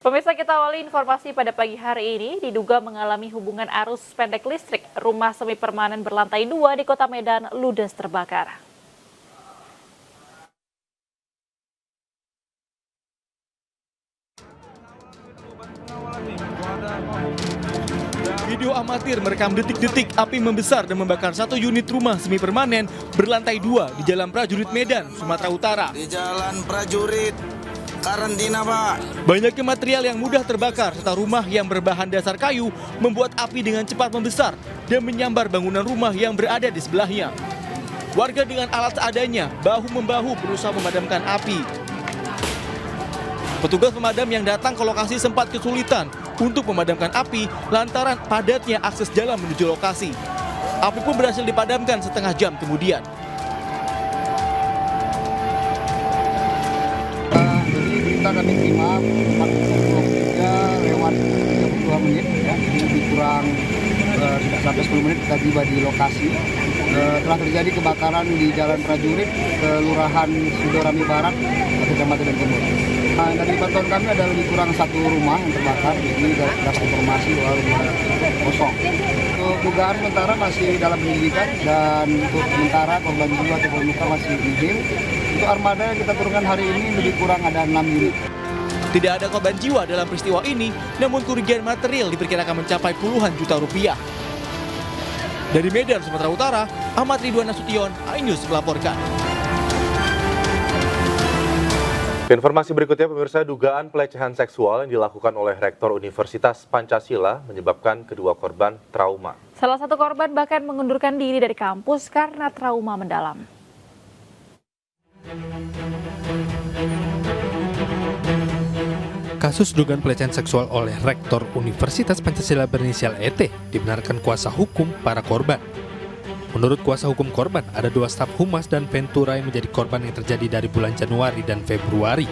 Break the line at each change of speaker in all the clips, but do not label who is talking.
Pemirsa, kita awali informasi pada pagi hari ini. Diduga mengalami hubungan arus pendek listrik, rumah semi permanen berlantai 2 di Kota Medan ludes terbakar.
Video amatir merekam detik-detik api membesar dan membakar satu unit rumah semi permanen berlantai 2 di Jalan Prajurit Medan, Sumatera Utara.
Di Jalan Prajurit, karantina Pak.
Banyaknya material yang mudah terbakar serta rumah yang berbahan dasar kayu membuat api dengan cepat membesar dan menyambar bangunan rumah yang berada di sebelahnya. Warga dengan alat seadanya bahu-membahu berusaha memadamkan api. Petugas pemadam yang datang ke lokasi sempat kesulitan untuk memadamkan api lantaran padatnya akses jalan menuju lokasi. Api pun berhasil dipadamkan setengah jam kemudian.
Jadi kita kami terima 4.23 lewat 32 menit ya, jadi lebih kurang sampai 10 menit kita tiba di lokasi. Telah terjadi kebakaran di Jalan Prajurit, Kelurahan Sidorami Barat, Kecamatan dan Timur. Dari pantauan kami ada lebih kurang satu rumah yang terbakar, jadi dapat informasi bahwa rumah kosong. Untuk dugaan sementara masih dalam penyelidikan dan untuk sementara korban jiwa atau luka masih nihil. Untuk armada yang kita turunkan hari ini lebih kurang ada 6 unit.
Tidak ada korban jiwa dalam peristiwa ini, namun kerugian material diperkirakan mencapai puluhan juta rupiah. Dari Medan, Sumatera Utara, Ahmad Ridwan Nasution, iNews melaporkan.
Informasi berikutnya, pemirsa, dugaan pelecehan seksual yang dilakukan oleh Rektor Universitas Pancasila menyebabkan kedua korban trauma.
Salah satu korban bahkan mengundurkan diri dari kampus karena trauma mendalam.
Kasus dugaan pelecehan seksual oleh Rektor Universitas Pancasila berinisial ET dibenarkan kuasa hukum para korban. Menurut kuasa hukum korban, ada 2 staf humas dan Ventura yang menjadi korban yang terjadi dari bulan Januari dan Februari.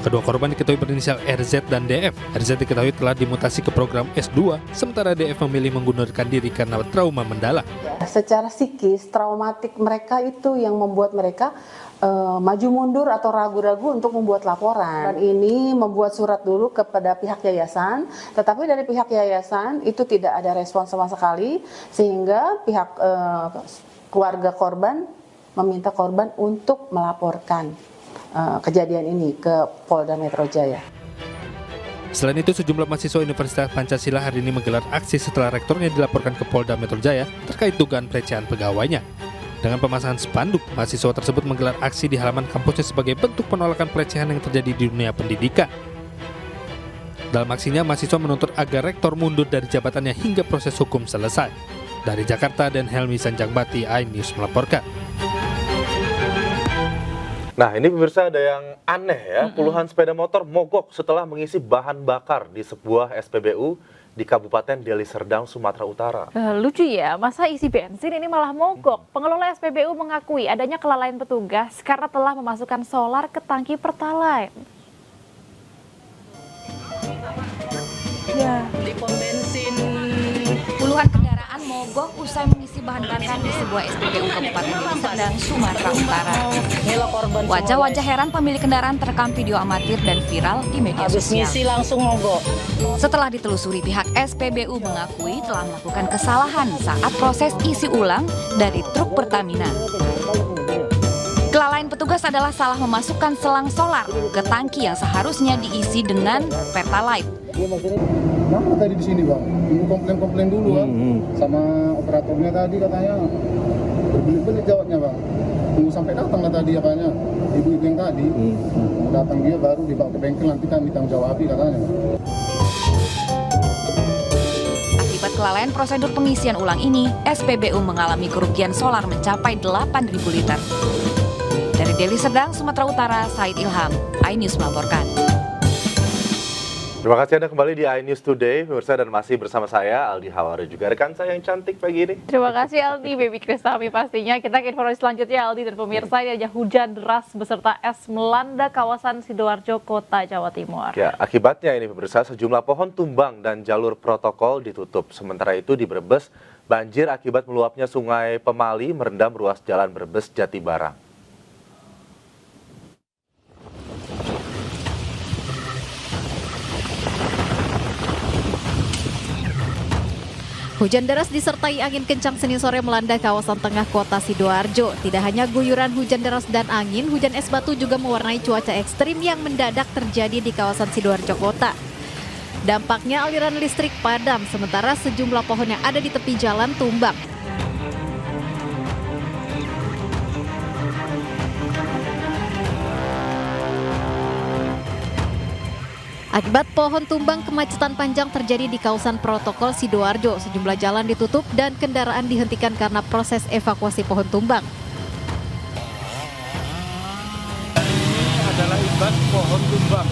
Kedua korban diketahui berinisial RZ dan DF. RZ diketahui telah dimutasi ke program S2, sementara DF memilih mengundurkan diri karena trauma mendalam.
Secara psikis, traumatik mereka itu yang membuat mereka maju mundur atau ragu-ragu untuk membuat laporan. Dan ini membuat surat dulu kepada pihak yayasan, tetapi dari pihak yayasan itu tidak ada respon sama sekali, sehingga pihak keluarga korban meminta korban untuk melaporkan kejadian ini ke Polda Metro Jaya.
Selain itu, sejumlah mahasiswa Universitas Pancasila hari ini menggelar aksi setelah rektornya dilaporkan ke Polda Metro Jaya terkait dugaan pelecehan pegawainya. Dengan pemasangan spanduk, mahasiswa tersebut menggelar aksi di halaman kampusnya sebagai bentuk penolakan pelecehan yang terjadi di dunia pendidikan. Dalam aksinya, mahasiswa menuntut agar rektor mundur dari jabatannya hingga proses hukum selesai. Dari Jakarta, dan Helmi Sanjangbati, iNews melaporkan.
Nah, ini pemirsa ada yang aneh ya, puluhan sepeda motor mogok setelah mengisi bahan bakar di sebuah SPBU di Kabupaten Deli Serdang, Sumatera Utara.
Lucu ya, masa isi bensin ini malah mogok? Pengelola SPBU mengakui adanya kelalaian petugas karena telah memasukkan solar ke tangki Pertalite. Ya.
Di pom bensin, puluhan kendaraan mogok usai mengisi bahan bakar di sebuah SPBU Kabupaten Deli Serdang, Sumatera Utara. Wajah-wajah heran pemilik kendaraan terekam video amatir dan viral di media sosial.
Habis ngisi langsung mogok.
Setelah ditelusuri, pihak SPBU mengakui telah melakukan kesalahan saat proses isi ulang dari truk Pertamina. Kelalaian petugas adalah salah memasukkan selang solar ke tangki yang seharusnya diisi dengan Pertalite.
Kenapa tadi di sini Bang? Ibu komplain dulu Bang. Sama operatornya tadi katanya. Berbelit-belit jawabnya Bang. Tunggu sampai datang lah tadi katanya. Ibu-ibu yang tadi. Datang dia baru dibawa ke bengkel, nanti kami tanggung jawabi katanya.
Akibat kelalaian prosedur pengisian ulang ini, SPBU mengalami kerugian solar mencapai 8.000 liter. Dari Deli Serdang, Sumatera Utara, Said Ilham, iNews melaporkan.
Terima kasih Anda kembali di iNews Today, pemirsa, dan masih bersama saya Aldi Hawari, juga rekan saya yang cantik pagi ini.
Terima kasih Aldi, Baby Kristami pastinya. Kita ke informasi selanjutnya Aldi dan pemirsa, ya hujan deras beserta es melanda kawasan Sidoarjo, Kota Jawa Timur.
Ya, akibatnya ini pemirsa, sejumlah pohon tumbang dan jalur protokol ditutup. Sementara itu di Brebes, banjir akibat meluapnya Sungai Pemali merendam ruas jalan Brebes Jatibarang.
Hujan deras disertai angin kencang Senin sore melanda kawasan tengah kota Sidoarjo. Tidak hanya guyuran hujan deras dan angin, hujan es batu juga mewarnai cuaca ekstrim yang mendadak terjadi di kawasan Sidoarjo kota. Dampaknya aliran listrik padam, sementara sejumlah pohon yang ada di tepi jalan tumbang. Akibat pohon tumbang, kemacetan panjang terjadi di kawasan protokol Sidoarjo. Sejumlah jalan ditutup dan kendaraan dihentikan karena proses evakuasi pohon tumbang.
Ini adalah imbas pohon tumbang.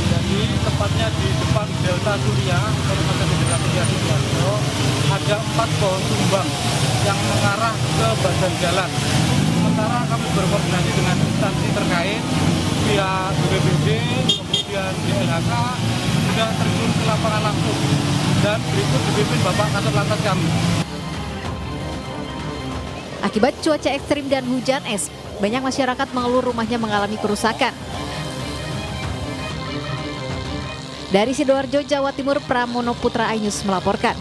Jadi tepatnya di depan Delta Surya, Kabupaten Delta Surya Sidoarjo, ada 4 pohon tumbang yang mengarah ke badan jalan. Sementara kami berkoordinasi dengan instansi terkait, pihak BPBD, kemudian DLHK sudah terjun ke lapangan langsung dan berikut dipimpin Bapak Kasat Lantas kami.
Akibat cuaca ekstrim dan hujan es, banyak masyarakat mengeluh rumahnya mengalami kerusakan. Dari Sidoarjo, Jawa Timur, Pramono Putra iNews melaporkan.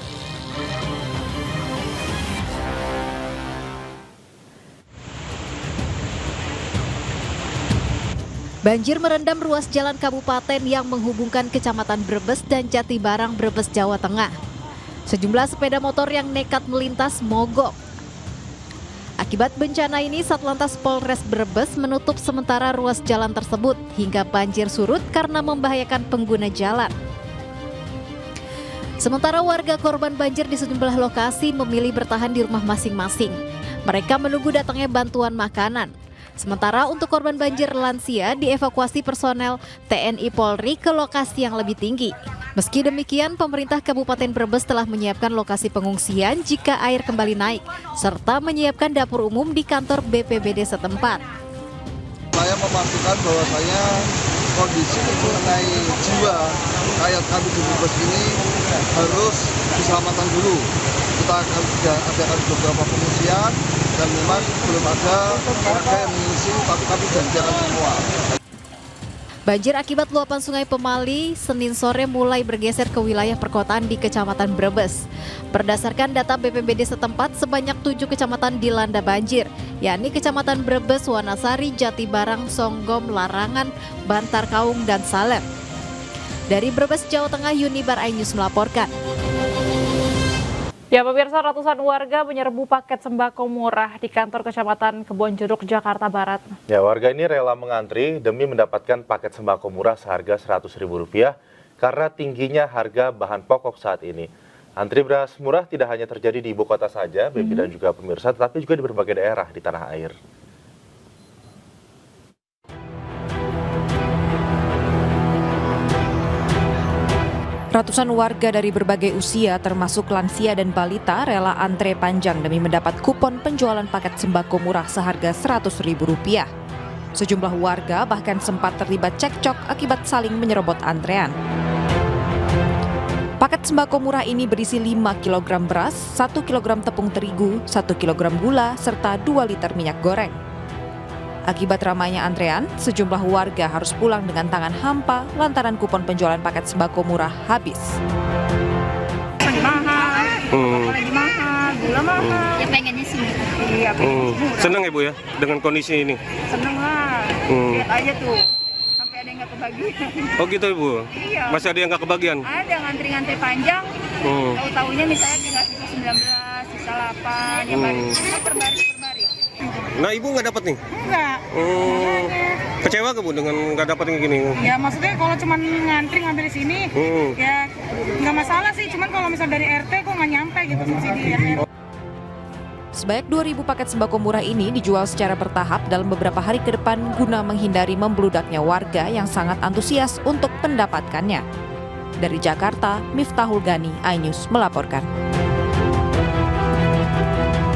Banjir merendam ruas jalan kabupaten yang menghubungkan Kecamatan Brebes dan Jatibarang, Brebes, Jawa Tengah. Sejumlah sepeda motor yang nekat melintas mogok. Akibat bencana ini, Satlantas Polres Brebes menutup sementara ruas jalan tersebut hingga banjir surut karena membahayakan pengguna jalan. Sementara warga korban banjir di sejumlah lokasi memilih bertahan di rumah masing-masing. Mereka menunggu datangnya bantuan makanan. Sementara untuk korban banjir lansia dievakuasi personel TNI Polri ke lokasi yang lebih tinggi. Meski demikian, pemerintah Kabupaten Brebes telah menyiapkan lokasi pengungsian jika air kembali naik, serta menyiapkan dapur umum di kantor BPBD setempat.
Saya memastikan bahwasanya kondisi mengenai jiwa rakyat kami di Brebes ini harus diselamatkan dulu. Kita akan adakan beberapa pengungsian dan memang belum ada warga yang mengungsi, tapi kami janjikan semua.
Banjir akibat luapan Sungai Pemali Senin sore mulai bergeser ke wilayah perkotaan di Kecamatan Brebes. Berdasarkan data BPBD setempat, sebanyak 7 kecamatan dilanda banjir, yakni Kecamatan Brebes, Wanasari, Jatibarang, Songgom, Larangan, Bantar Kaung, dan Salem. Dari Brebes, Jawa Tengah, Yunibar iNews melaporkan. Ya pemirsa, ratusan warga menyerbu paket sembako murah di kantor Kecamatan Kebonjeruk, Jakarta Barat.
Ya, warga ini rela mengantri demi mendapatkan paket sembako murah seharga Rp100.000 karena tingginya harga bahan pokok saat ini. Antri beras murah tidak hanya terjadi di ibu kota saja, Bebi dan juga pemirsa, tetapi juga di berbagai daerah di tanah air.
Ratusan warga dari berbagai usia termasuk lansia dan balita rela antre panjang demi mendapat kupon penjualan paket sembako murah seharga Rp100.000. Sejumlah warga bahkan sempat terlibat cekcok akibat saling menyerobot antrean. Paket sembako murah ini berisi 5 kg beras, 1 kg tepung terigu, 1 kg gula, serta 2 liter minyak goreng. Akibat ramainya antrean, sejumlah warga harus pulang dengan tangan hampa lantaran kupon penjualan paket sembako murah habis.
Lagi mahal, lagi mahal, gula mahal. Ya pengennya sih. Iya,
Senang ya Bu ya dengan kondisi ini?
Seneng lah, lihat aja tuh. Sampai ada yang nggak kebagian.
Oh gitu Ibu?
Iya.
Masih ada yang nggak kebagian?
Ada ngantri-ngantri panjang, tahu-tahunya misalnya tinggal sisa 19, sisa 8, yang baris. Perbaris.
Nah Ibu nggak dapat nih?
Enggak.
Kecewa ke Bu dengan nggak dapat yang gini?
Ya maksudnya kalau cuma ngantri ngambil di sini, ya nggak masalah sih. Cuman kalau misal dari RT kok nggak nyampe gitu subsidi RT.
Sebanyak 2.000 paket sembako murah ini dijual secara bertahap dalam beberapa hari ke depan guna menghindari membludaknya warga yang sangat antusias untuk mendapatkannya. Dari Jakarta, Miftahul Gani, iNews melaporkan.